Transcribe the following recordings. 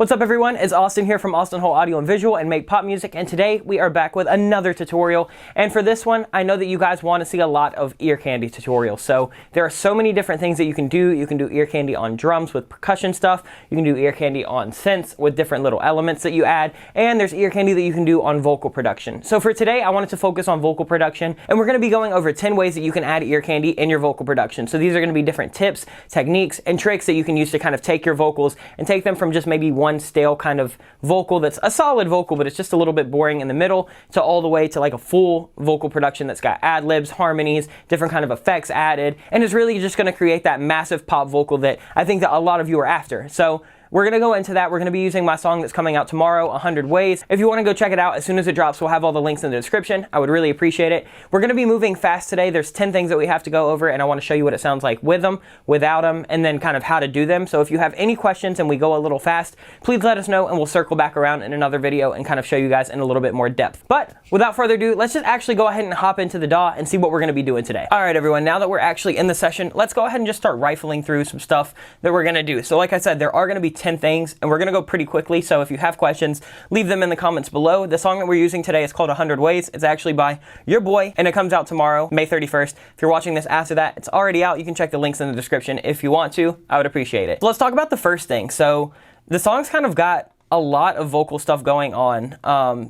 What's up everyone, it's Austin here from Austin Hole Audio and Visual and Make Pop Music, and today we are back with another tutorial. And for this one, I know that you guys want to see a lot of ear candy tutorials. So there are so many different things that you can do. You can do ear candy on drums with percussion stuff. You can do ear candy on synths with different little elements that you add. And there's ear candy that you can do on vocal production. So for today, I wanted to focus on vocal production, and we're going to be going over 10 ways that you can add ear candy in your vocal production. So these are going to be different tips, techniques, and tricks that you can use to kind of take your vocals and take them from just maybe one stale kind of vocal that's a solid vocal, but it's just a little bit boring in the middle, to all the way to like a full vocal production that's got ad-libs, harmonies, different kind of effects added, and is really just going to create that massive pop vocal that I think that a lot of you are after. So we're going to go into that. We're going to be using my song that's coming out tomorrow, 100 Ways. If you want to go check it out, as soon as it drops, we'll have all the links in the description. I would really appreciate it. We're going to be moving fast today. There's 10 things that we have to go over, and I want to show you what it sounds like with them, without them, and then kind of how to do them. So if you have any questions and we go a little fast, please let us know, and we'll circle back around in another video and kind of show you guys in a little bit more depth. But without further ado, let's just actually go ahead and hop into the DAW and see what we're going to be doing today. All right, everyone, now that we're actually in the session, let's go ahead and just start rifling through some stuff that we're going to do. So like I said, there are going to be 10 things, and we're going to go pretty quickly, so if you have questions, leave them in the comments below. The song that we're using today is called 100 Ways. It's actually by your boy, and it comes out tomorrow, May 31st. If you're watching this after that, it's already out. You can check the links in the description if you want to. I would appreciate it. So let's talk about the first thing. So the song's kind of got a lot of vocal stuff going on,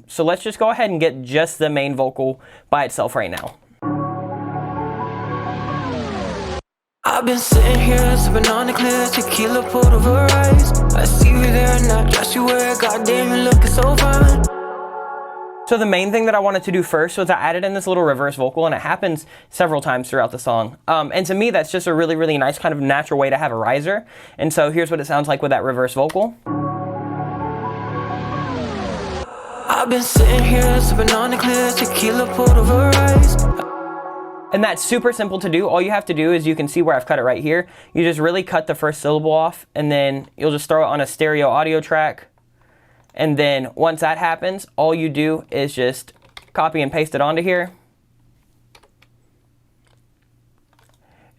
so let's just go ahead and get just the main vocal by itself right now. I've been sitting here sipping on the clear tequila poured over ice. I see you there and I dress you where, goddamn you looking so fine. So the main thing that I wanted to do first was I added in this little reverse vocal, and it happens several times throughout the song. And to me, that's just a really, really nice kind of natural way to have a riser. And so here's what it sounds like with that reverse vocal. I've been sitting here sipping on the clear tequila poured over ice. And that's super simple to do. All you have to do is, you can see where I've cut it right here. You just really cut the first syllable off, and then you'll just throw it on a stereo audio track. And then once that happens, all you do is just copy and paste it onto here.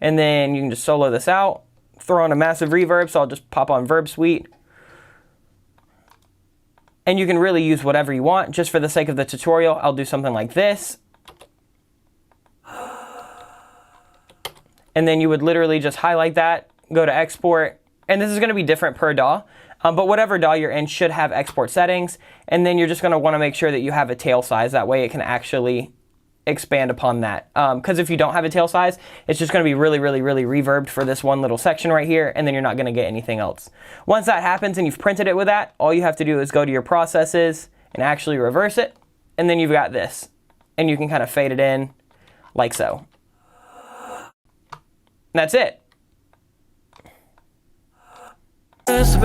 And then you can just solo this out, throw on a massive reverb, so I'll just pop on Verb Suite. And you can really use whatever you want. Just for the sake of the tutorial, I'll do something like this. And then you would literally just highlight that, go to export, and this is going to be different per DAW, but whatever DAW you're in should have export settings, and then you're just going to want to make sure that you have a tail size. That way it can actually expand upon that, because if you don't have a tail size, it's just going to be really, really, really reverbed for this one little section right here, and then you're not going to get anything else. Once that happens and you've printed it with that, all you have to do is go to your processes and actually reverse it, and then you've got this, and you can kind of fade it in like so. That's it. That's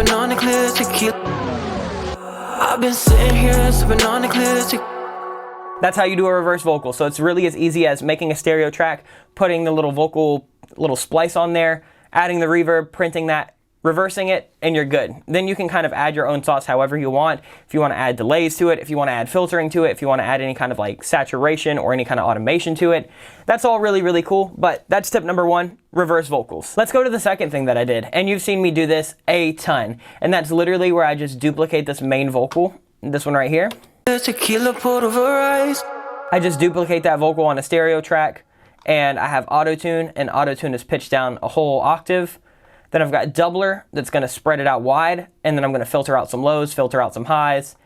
how you do a reverse vocal. So it's really as easy as making a stereo track, putting the little vocal, little splice on there, adding the reverb, printing that, reversing it, and you're good. Then you can kind of add your own sauce however you want. If you want to add delays to it, if you want to add filtering to it, if you want to add any kind of like saturation or any kind of automation to it, that's all really, really cool. But that's tip number one, reverse vocals. Let's go to the second thing that I did, and you've seen me do this a ton, and that's literally where I just duplicate this main vocal, this one right here. Tequila poured over ice. I just duplicate that vocal on a stereo track, and I have auto-tune, and auto-tune is pitched down a whole octave. Then I've got doubler that's going to spread it out wide, and then I'm going to filter out some lows, filter out some highs,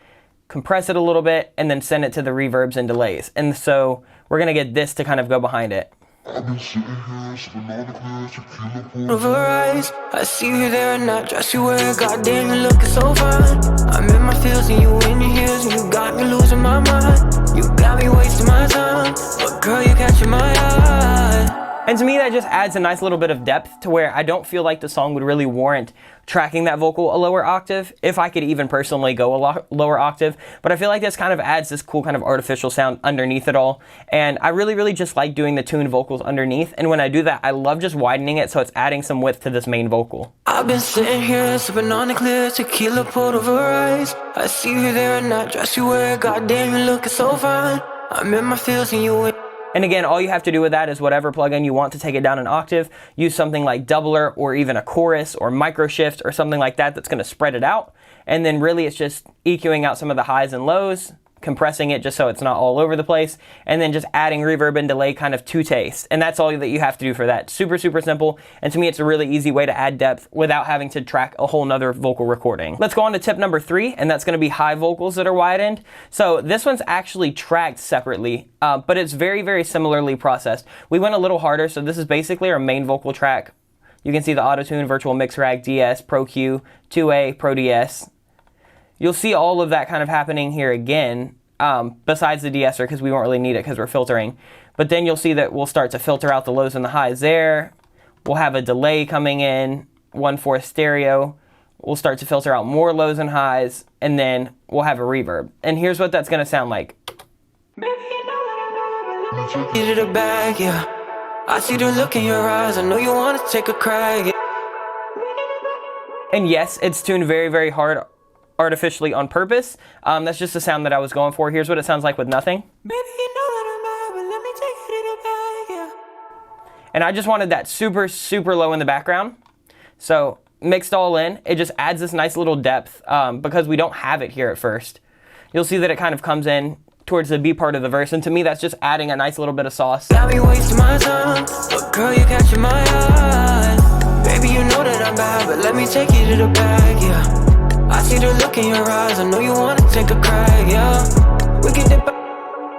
compress it a little bit, and then send it to the reverbs and delays. And so we're going to get this to kind of go behind it. I've been sitting here sipping on the clear tequila poured over ice. I see you there and I dress you where, goddamn you looking so fine. I'm in my feels and you in your heels, and you got me losing my mind. You got me wasting my time, but girl you catching my eye. And to me, that just adds a nice little bit of depth to where I don't feel like the song would really warrant tracking that vocal a lower octave, if I could even personally go a lower octave. But I feel like this kind of adds this cool kind of artificial sound underneath it all. And I really, really just like doing the tuned vocals underneath. And when I do that, I love just widening it so it's adding some width to this main vocal. I've been sitting here sipping on the clear tequila poured over ice. I see you there and I dress you where, goddamn you looking so fine. I'm in my feels and you in. And again, all you have to do with that is whatever plugin you want to take it down an octave, use something like doubler or even a chorus or micro shift or something like that that's going to spread it out. And then really it's just EQing out some of the highs and lows, compressing it just so it's not all over the place, and then just adding reverb and delay kind of to taste. And that's all that you have to do for that. Super, super simple. And to me, it's a really easy way to add depth without having to track a whole nother vocal recording. Let's go on to tip number 3, and that's gonna be high vocals that are widened. So this one's actually tracked separately, but it's very, very similarly processed. We went a little harder, so this is basically our main vocal track. You can see the auto-tune, virtual mix rag, DS, Pro Q, 2A, Pro DS. You'll see all of that kind of happening here again, besides the de-esser, because we won't really need it because we're filtering. But then you'll see that we'll start to filter out the lows and the highs there. We'll have a delay coming in, 1/4 stereo. We'll start to filter out more lows and highs, and then we'll have a reverb. And here's what that's gonna sound like. Get it back, yeah. I see the look in your eyes. I know you wanna take a crack. And yes, it's tuned very, very hard artificially on purpose. That's just the sound that I was going for. Here's what it sounds like with nothing. Baby, you know that I'm bad, but let me take it back, yeah. And I just wanted that super, super low in the background. So mixed all in, it just adds this nice little depth because we don't have it here at first. You'll see that it kind of comes in towards the B part of the verse, and to me that's just adding a nice little bit of sauce. Got me wasting my time, but girl, you catching my eye. Baby, you know that I'm bad, but let me take you to the bag, yeah. I see the look in your eyes, I know you wanna take a crack, yeah. We can dip.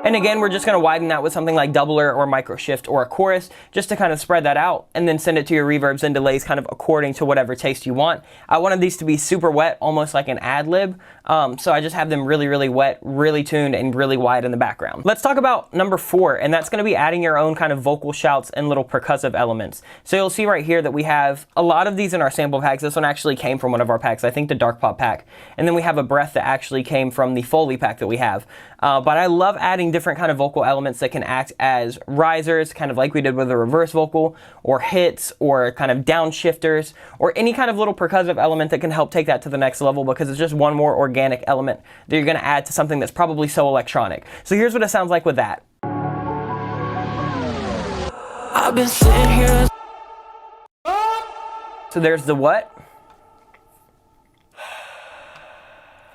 And again, we're just gonna widen that with something like doubler or micro shift or a chorus, just to kind of spread that out, and then send it to your reverbs and delays kind of according to whatever taste you want. I wanted these to be super wet, almost like an ad lib, so I just have them really, really wet, really tuned, and really wide in the background. Let's talk about number 4, and that's gonna be adding your own kind of vocal shouts and little percussive elements. So you'll see right here that we have a lot of these in our sample packs. This one actually came from one of our packs, I think the Dark Pop pack. And then we have a breath that actually came from the Foley pack that we have. But I love adding different kind of vocal elements that can act as risers, kind of like we did with the reverse vocal, or hits, or kind of downshifters, or any kind of little percussive element that can help take that to the next level, because it's just one more organic element that you're gonna add to something that's probably so electronic. So here's what it sounds like with that. I've been sitting here. So there's the what,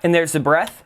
and there's the breath.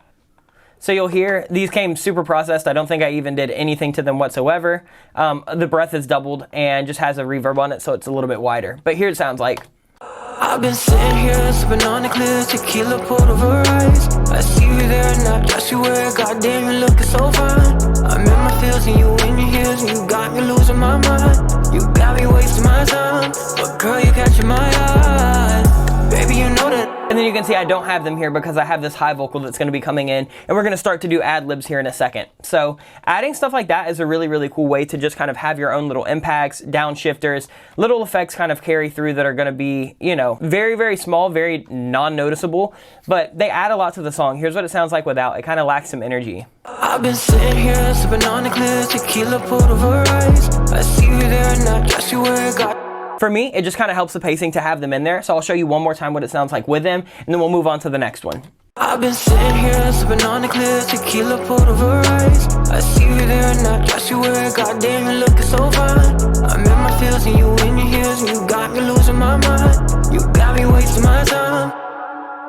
So you'll hear these came super processed. I don't think I even did anything to them whatsoever. The breath is doubled and just has a reverb on it, so it's a little bit wider. But here it sounds like. I've been sitting here sipping on the clear tequila poured over ice. I see you there and I dress you wear. Goddamn, you looking so fine. I'm in my feels and you in your heels and you got me losing my mind. You got me wasting my time, but girl, you catching my eye. Baby, you know that. And then you can see I don't have them here because I have this high vocal that's going to be coming in, and we're going to start to do ad-libs here in a second. So adding stuff like that is a really, really cool way to just kind of have your own little impacts, downshifters, little effects kind of carry through that are going to be, you know, very, very small, very non-noticeable, but they add a lot to the song. Here's what it sounds like without. It kind of lacks some energy. I've been sitting here sipping on the clear tequila poured over ice. I see you there and I dress you wear. For me, it just kind of helps the pacing to have them in there. So I'll show you one more time what it sounds like with them, and then we'll move on to the next one. I've been sitting here sipping on the clear tequila poured over ice. I see you there and I dress you wear. Goddamn, you looking so fine. I'm in my feels and you in your heels and you got me losing my mind. You got me wasting my time.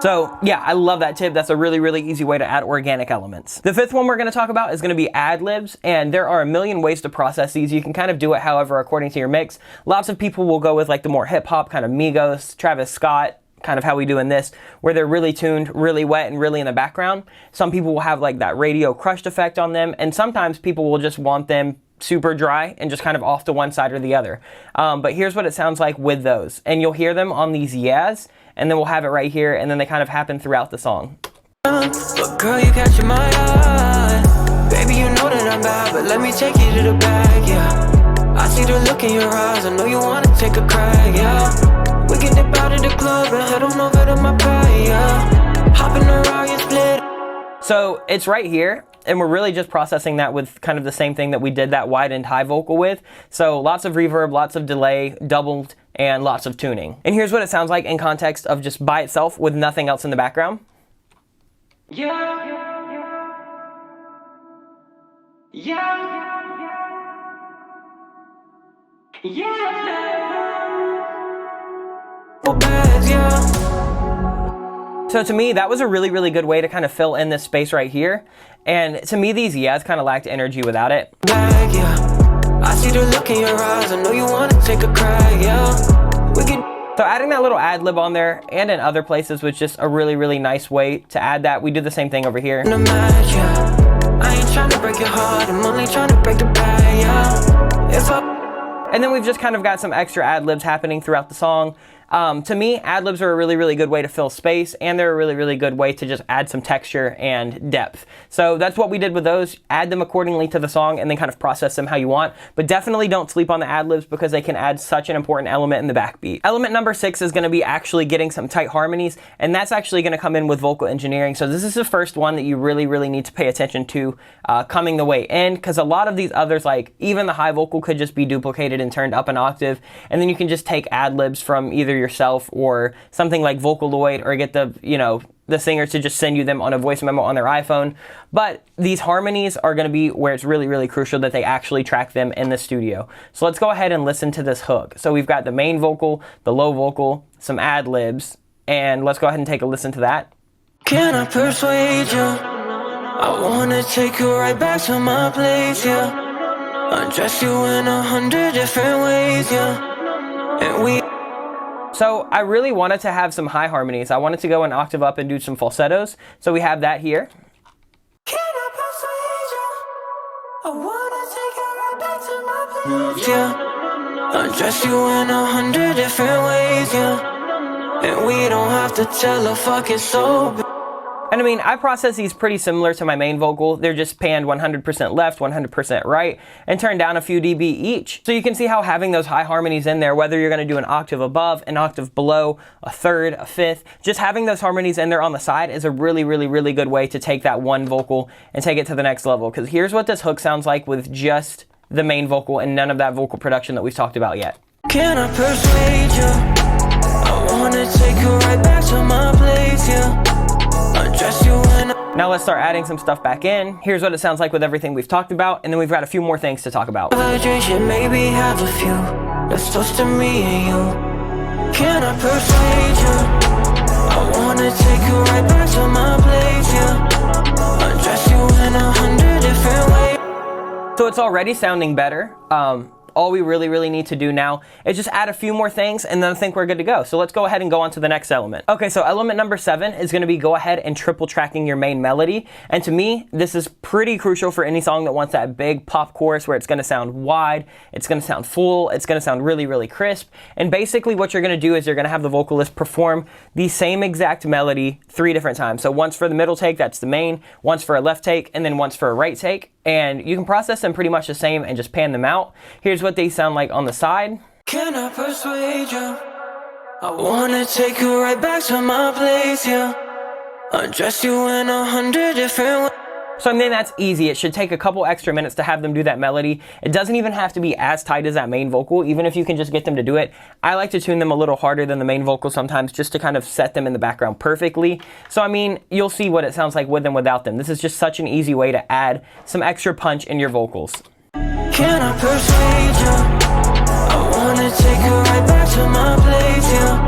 So yeah, I love that tip. That's a really, really easy way to add organic elements. The 5th one we're going to talk about is going to be ad-libs, and there are a million ways to process these. You can kind of do it however according to your mix. Lots of people will go with like the more hip-hop kind of Migos, Travis Scott, kind of how we do in this, where they're really tuned, really wet, and really in the background. Some people will have like that radio crushed effect on them, and sometimes people will just want them super dry and just kind of off to one side or the other. But here's what it sounds like with those, and you'll hear them on these yeahs, and then we'll have it right here, and then they kind of happen throughout the song. But girl, you catching my eye. Baby, you know that I'm bad, but let me take you to the bag, yeah. I see the look in your eyes, I know you wanna take a crack, yeah. We can dip out of the club and head on over to my pad, yeah. Hop in the ride and split. So it's right here, and we're really just processing that with kind of the same thing that we did that widened high vocal with. So lots of reverb, lots of delay, doubled, and lots of tuning. And here's what it sounds like in context of just by itself with nothing else in the background. Yeah. Yeah. Yeah. Oh, bad, yeah. So to me, that was a really, really good way to kind of fill in this space right here. And to me, these yeahs kind of lacked energy without it. I see the look in your eyes, I know you wanna take a crack, yeah. We can. So adding that little ad lib on there and in other places was just a really, really nice way to add that. We did the same thing over here. I ain't trying to break your heart, I'm only trying to break the bag, yeah. And then we've just kind of got some extra ad libs happening throughout the song. To me, ad libs are a really, really good way to fill space, and they're a really, really good way to just add some texture and depth. So that's what we did with those. Add them accordingly to the song and then kind of process them how you want. But definitely don't sleep on the ad libs because they can add such an important element in the backbeat. Element number 6 is going to be actually getting some tight harmonies, and that's actually going to come in with vocal engineering. So this is the first one that you really, really need to pay attention to coming the way in, because a lot of these others, like even the high vocal, could just be duplicated and turned up an octave, and then you can just take ad libs from either yourself or something like Vocaloid, or get the singer to just send you them on a voice memo on their iPhone. But these harmonies are going to be where it's really, really crucial that they actually track them in the studio. So let's go ahead and listen to this hook. So we've got the main vocal, the low vocal, some ad libs, and let's go ahead and take a listen to that. Can I persuade you? I wanna take you right back to my place, yeah. Undress you in 100 different ways, yeah. And we. So I really wanted to have some high harmonies. I wanted to go an octave up and do some falsettos. So we have that here. Can I persuade you? I wanna take you right back to my place, yeah. Undress you in 100 different ways, yeah. And we don't have to tell a fucking soul. And I mean, I process these pretty similar to my main vocal. They're just panned 100% left, 100% right, and turned down a few dB each. So you can see how having those high harmonies in there, whether you're going to do an octave above, an octave below, a third, a fifth, just having those harmonies in there on the side is a really, really, really good way to take that one vocal and take it to the next level. Because here's what this hook sounds like with just the main vocal and none of that vocal production that we've talked about yet. Can I persuade you? I wanna take you right back to my place, yeah. Now let's start adding some stuff back in. Here's what it sounds like with everything we've talked about, and then we've got a few more things to talk about. Maybe have a few. Let's toast to me and you. Can I persuade you? I wanna take you right back to my place, yeah. Undress you in 100 different ways. So it's already sounding better. All we really, really need to do now is just add a few more things, and then I think we're good to go. So let's go ahead and go on to the next element. Okay, so element number 7 is going to be go ahead and triple tracking your main melody. And to me, this is pretty crucial for any song that wants that big pop chorus where it's going to sound wide, it's going to sound full, it's going to sound really, really crisp. And basically what you're going to do is you're going to have the vocalist perform the same exact melody 3 different times. So once for the middle take, that's the main, once for a left take, and then once for a right take. And you can process them pretty much the same and just pan them out. Here's what they sound like on the side. Can I persuade you? I wanna take you right back to my place, yeah. Undress you in 100 different ways. So I mean, that's easy. It should take a couple extra minutes to have them do that melody. It doesn't even have to be as tight as that main vocal, even if you can just get them to do it. I like to tune them a little harder than the main vocal sometimes just to kind of set them in the background perfectly. So I mean, you'll see what it sounds like with and without them. This is just such an easy way to add some extra punch in your vocals. Can I persuade you? I wanna take you right back to my place, yeah.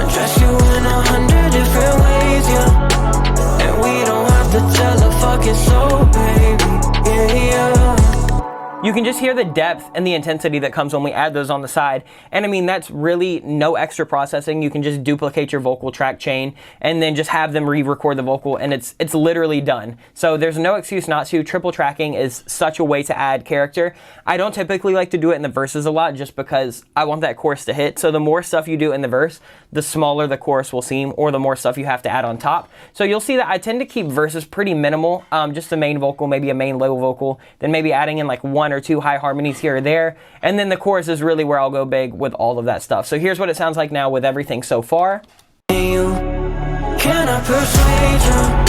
Undress you in 100 different ways, yeah. And we don't have to tell a fucking soul, baby, yeah, yeah. You can just hear the depth and the intensity that comes when we add those on the side. And I mean, that's really no extra processing. You can just duplicate your vocal track chain and then just have them re-record the vocal, and it's literally done. So there's no excuse not to. Triple tracking is such a way to add character. I don't typically like to do it in the verses a lot just because I want that chorus to hit. So the more stuff you do in the verse, the smaller the chorus will seem, or the more stuff you have to add on top. So you'll see that I tend to keep verses pretty minimal, just the main vocal, maybe a main low vocal, then maybe adding in like 1 or 2 high harmonies here or there, and then the chorus is really where I'll go big with all of that stuff. So here's what it sounds like now with everything so far. Can I persuade you?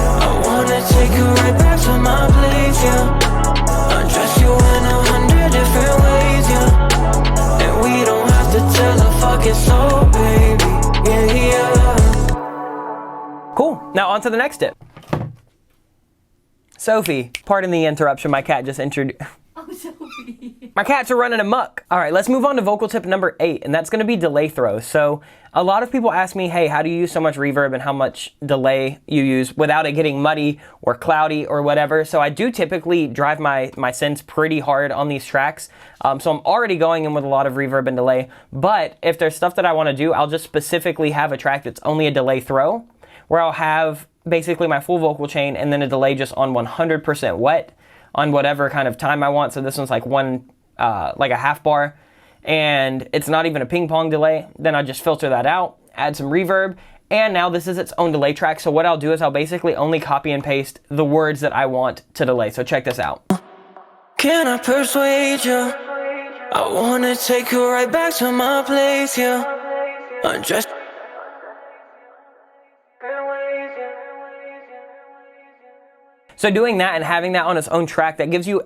I wanna take you right back to my place, yeah. Undress you in 100 different ways, yeah. And we don't have to tell a fucking soul, baby, yeah, yeah. Cool, now on to the next tip. Sophie, pardon the interruption, my cat just introduced. Oh, Sophie. My cats are running amok. All right, let's move on to vocal tip number 8, and that's gonna be delay throw. So a lot of people ask me, hey, how do you use so much reverb and how much delay you use without it getting muddy or cloudy or whatever? So I do typically drive my synths pretty hard on these tracks. So I'm already going in with a lot of reverb and delay, but if there's stuff that I wanna do, I'll just specifically have a track that's only a delay throw, where I'll have basically my full vocal chain and then a delay just on 100% wet on whatever kind of time I want. So this one's like like a half bar, and it's not even a ping pong delay. Then I just filter that out, add some reverb, and now this is its own delay track. So what I'll do is I'll basically only copy and paste the words that I want to delay. So check this out. Can I persuade you? I wanna take you right back to my place, yeah. Just So doing that and having that on its own track, that gives you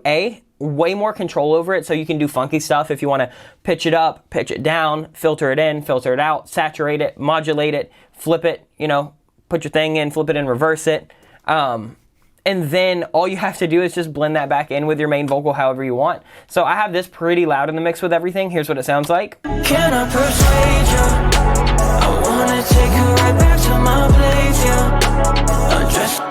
way more control over it, so you can do funky stuff if you want to pitch it up, pitch it down, filter it in, filter it out, saturate it, modulate it, flip it, you know, put your thing in, flip it in, reverse it. And then all you have to do is just blend that back in with your main vocal however you want. So I have this pretty loud in the mix with everything. Here's what it sounds like. can I persuade you? I wanna take you right back to my place, yeah. Just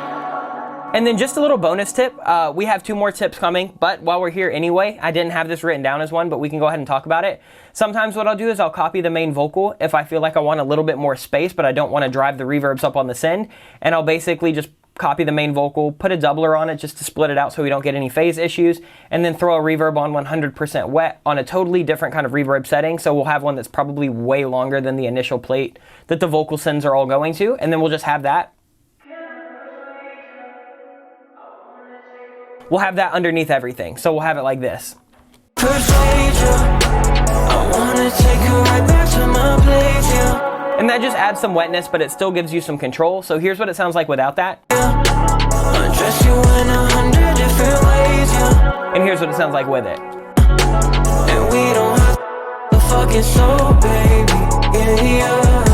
And then just a little bonus tip, we have 2 more tips coming, but while we're here anyway, I didn't have this written down as one, but we can go ahead and talk about it. Sometimes what I'll do is I'll copy the main vocal if I feel like I want a little bit more space, but I don't want to drive the reverbs up on the send, and I'll basically just copy the main vocal, put a doubler on it just to split it out so we don't get any phase issues, and then throw a reverb on 100% wet on a totally different kind of reverb setting. So we'll have one that's probably way longer than the initial plate that the vocal sends are all going to, and then we'll just have that. We'll have that underneath everything. So we'll have it like this. persuade you. I wanna take you right back to my place, yeah. And that just adds some wetness, but it still gives you some control. So here's what it sounds like without that. Undress you in 100 different ways, yeah. And here's what it sounds like with it. And we don't have a fucking soul, baby, yeah, yeah.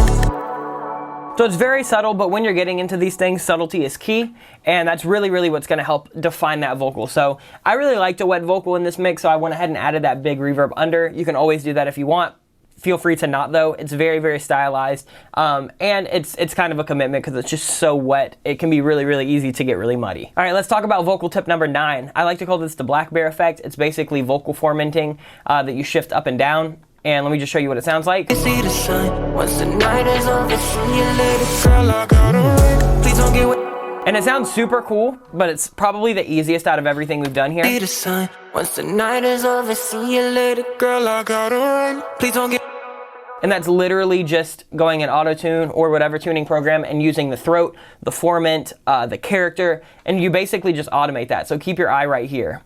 So it's very subtle, but when you're getting into these things, subtlety is key, and that's really, really what's gonna help define that vocal. So I really liked a wet vocal in this mix, so I went ahead and added that big reverb under. You can always do that if you want. Feel free to not though. It's very, very stylized, and it's kind of a commitment because it's just so wet. It can be really, really easy to get really muddy. All right, let's talk about vocal tip number 9. I like to call this the black bear effect. It's basically vocal formatting that you shift up and down. And let me just show you what it sounds like. See the sun once the night is over. See you later, girl. I gotta run. Please don't get wet. And it sounds super cool, but it's probably the easiest out of everything we've done here. See the sun once the night is over. See you later, girl. I gotta run. Please don't get. And that's literally just going in auto-tune or whatever tuning program and using the throat, the formant, the character, and you basically just automate that. So keep your eye right here.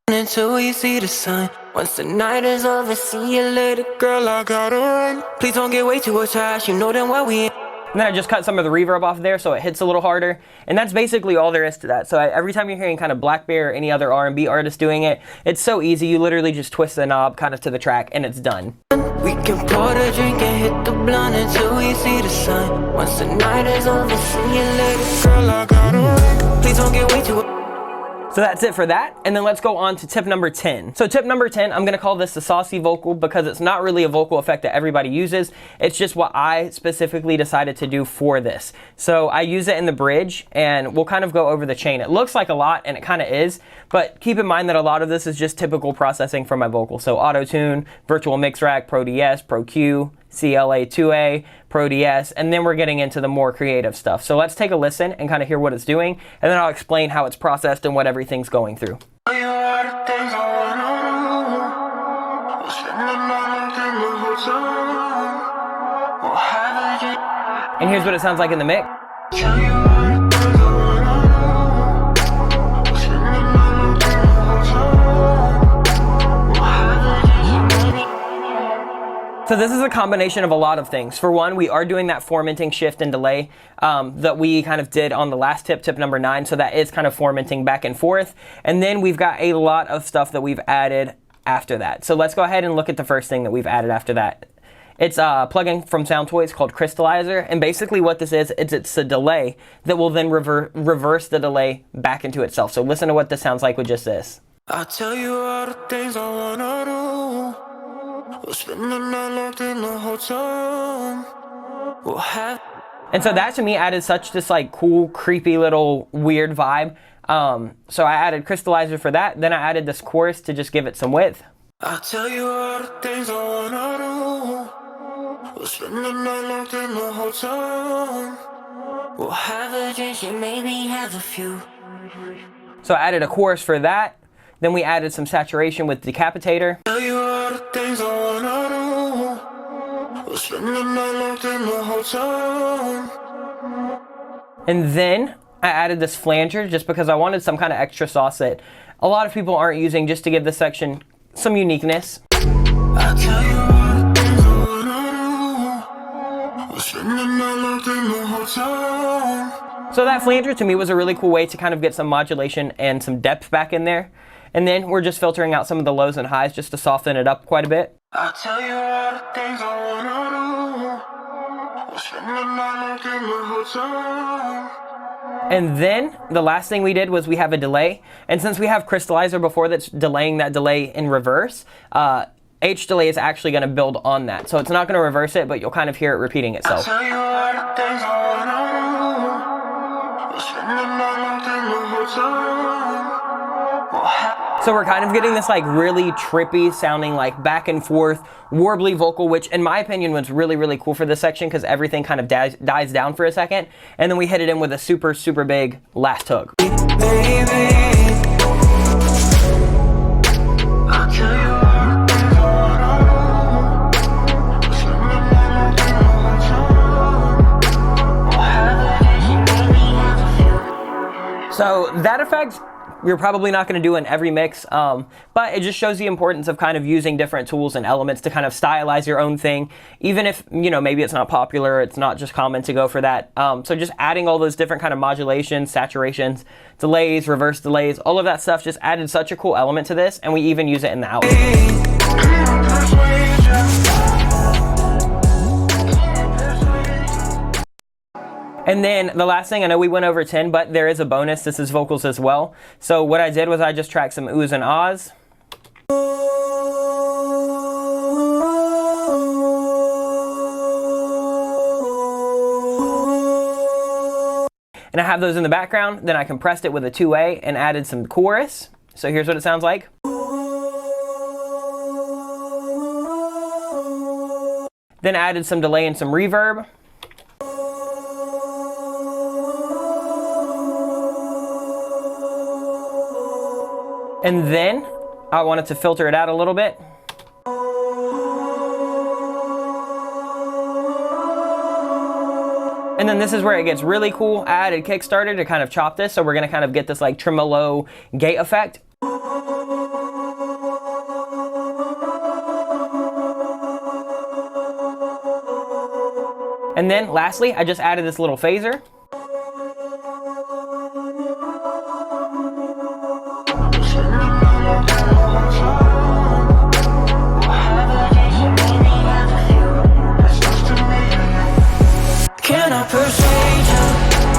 Until we see the sun. Once the night is over, see you later, girl. I gotta run. Please don't get way too attached. You know damn well we ain't. And then I just cut some of the reverb off there so it hits a little harder. And that's basically all there is to that. So every time you're hearing kind of Black Bear or any other R&B artist doing it, it's so easy. You literally just twist the knob kind of to the track and it's done. We can pour the drink and hit the blunt until we see the sun. Once the night is over, see you later, girl. I gotta run. Please don't get way too. So that's it for that, and then let's go on to tip number 10. So tip number 10, I'm gonna call this the saucy vocal because it's not really a vocal effect that everybody uses. It's just what I specifically decided to do for this. So I use it in the bridge, and we'll kind of go over the chain. It looks like a lot, and it kind of is, but keep in mind that a lot of this is just typical processing for my vocal. So auto-tune, virtual mix rack, Pro DS, Pro Q, CLA2A, Pro DS, and then we're getting into the more creative stuff. So let's take a listen and kind of hear what it's doing, and then I'll explain how it's processed and what everything's going through. And here's what it sounds like in the mix. So this is a combination of a lot of things. For one, we are doing that formatting shift and delay that we kind of did on the last tip, tip number 9. So that is kind of formatting back and forth. And then we've got a lot of stuff that we've added after that. So let's go ahead and look at the first thing that we've added after that. It's a plugin from SoundToys called Crystallizer, and basically what this is, it's a delay that will then reverse the delay back into itself. So listen to what this sounds like with just this. I tell you all the things I wanna do. We'll spend the night locked in the hotel. We'll have. And so that to me added such this like cool, creepy little weird vibe. So I added Crystallizer for that. Then I added this chorus to just give it some width. I'll tell you all the things I wanna do. We'll spend the night locked in the hotel. We'll have a drink and maybe have a few. So I added a chorus for that. Then we added some saturation with decapitator. Tell you all the things I wanna do. We'll spend the night locked in the hotel. And then I added this flanger just because I wanted some kind of extra sauce that a lot of people aren't using, just to give this section some uniqueness. I'll tell you all the things I wanna do. We'll spend the night locked in the hotel. So that flanger to me was a really cool way to kind of get some modulation and some depth back in there. And then we're just filtering out some of the lows and highs just to soften it up quite a bit. I'll tell you all the things I wanna do. We'll spend the night locked in the hotel. And then the last thing we did was we have a delay. And since we have Crystallizer before that's delaying that delay in reverse, H delay is actually going to build on that. So it's not going to reverse it, but you'll kind of hear it repeating itself. I'll tell you all the things I wanna do. We'll spend the night locked in the hotel. So we're kind of getting this like really trippy sounding like back and forth warbly vocal, which in my opinion was really, really cool for this section because everything kind of dies down for a second. And then we hit it in with a super, super big last hook. So that effect, you're probably not going to do in every mix, but it just shows the importance of kind of using different tools and elements to kind of stylize your own thing, even if, you know, maybe it's not popular, it's not just common to go for that. So just adding all those different kind of modulations, saturations, delays, reverse delays, all of that stuff just added such a cool element to this, and we even use it in the outro. And then the last thing, I know we went over 10, but there is a bonus. This is vocals as well. So what I did was I just tracked some oohs and ahs. And I have those in the background. Then I compressed it with a 2A and added some chorus. So here's what it sounds like. Then added some delay and some reverb. And then I wanted to filter it out a little bit. And then this is where it gets really cool. I added Kickstarter to kind of chop this, so we're gonna kind of get this like tremolo gate effect. And then lastly, I just added this little phaser.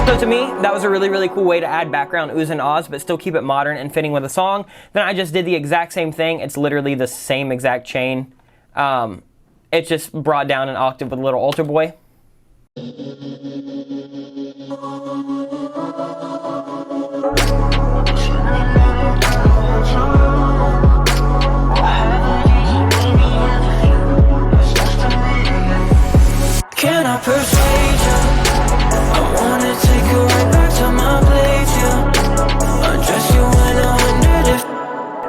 So to me, that was a really, really cool way to add background oohs and ahs, but still keep it modern and fitting with the song. Then I just did the exact same thing. It's literally the same exact chain. It's just brought down an octave with a little altar boy. Can I persuade you? I wanna take you right back to my place, yeah. Undress you in 100 if.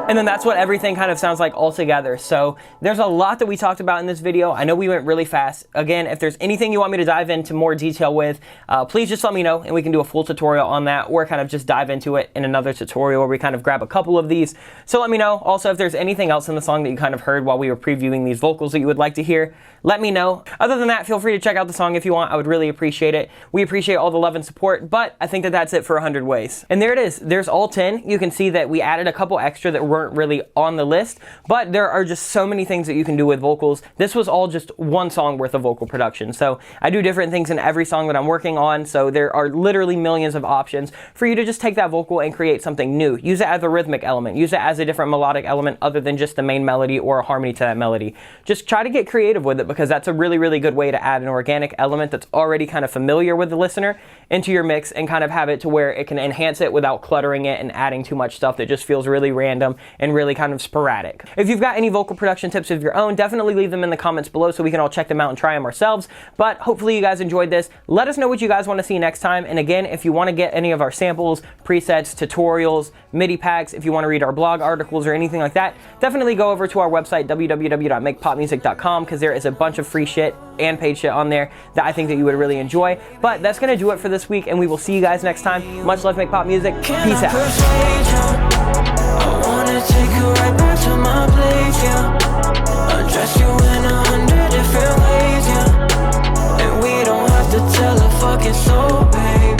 And then that's what everything kind of sounds like all together. So there's a lot that we talked about in this video. I know we went really fast. Again, if there's anything you want me to dive into more detail with, please just let me know and we can do a full tutorial on that, or kind of just dive into it in another tutorial where we kind of grab a couple of these. So let me know. Also, if there's anything else in the song that you kind of heard while we were previewing these vocals that you would like to hear, let me know. Other than that, feel free to check out the song if you want. I would really appreciate it. We appreciate all the love and support, but I think that that's it for 100 ways. And there it is. There's all 10. You can see that we added a couple extra that weren't really on the list, but there are just so many things that you can do with vocals. This was all just one song worth of vocal production. So I do different things in every song that I'm working on, so there are literally millions of options for you to just take that vocal and create something new. Use it as a rhythmic element, use it as a different melodic element other than just the main melody or a harmony to that melody. Just try to get creative with it, because that's a really, really good way to add an organic element that's already kind of familiar with the listener into your mix and kind of have it to where it can enhance it without cluttering it and adding too much stuff that just feels really random and really kind of sporadic. If you've got any vocal production tips of your own, definitely leave them in the comments below so we can all check them out and try them ourselves. But hopefully you guys enjoyed this. Let us know what you guys want to see next time. And again, if you want to get any of our samples, presets, tutorials, MIDI packs, if you want to read our blog articles or anything like that, definitely go over to our website, www.makepopmusic.com, because there is a bunch of free shit and paid shit on there that I think that you would really enjoy. But that's going to do it for this week, and we will see you guys next time. Much love, Make Pop Music. Peace out. I wanna take you right back to my place, yeah. Undress you in 100 different ways, yeah. And we don't have to tell a fucking soul, baby.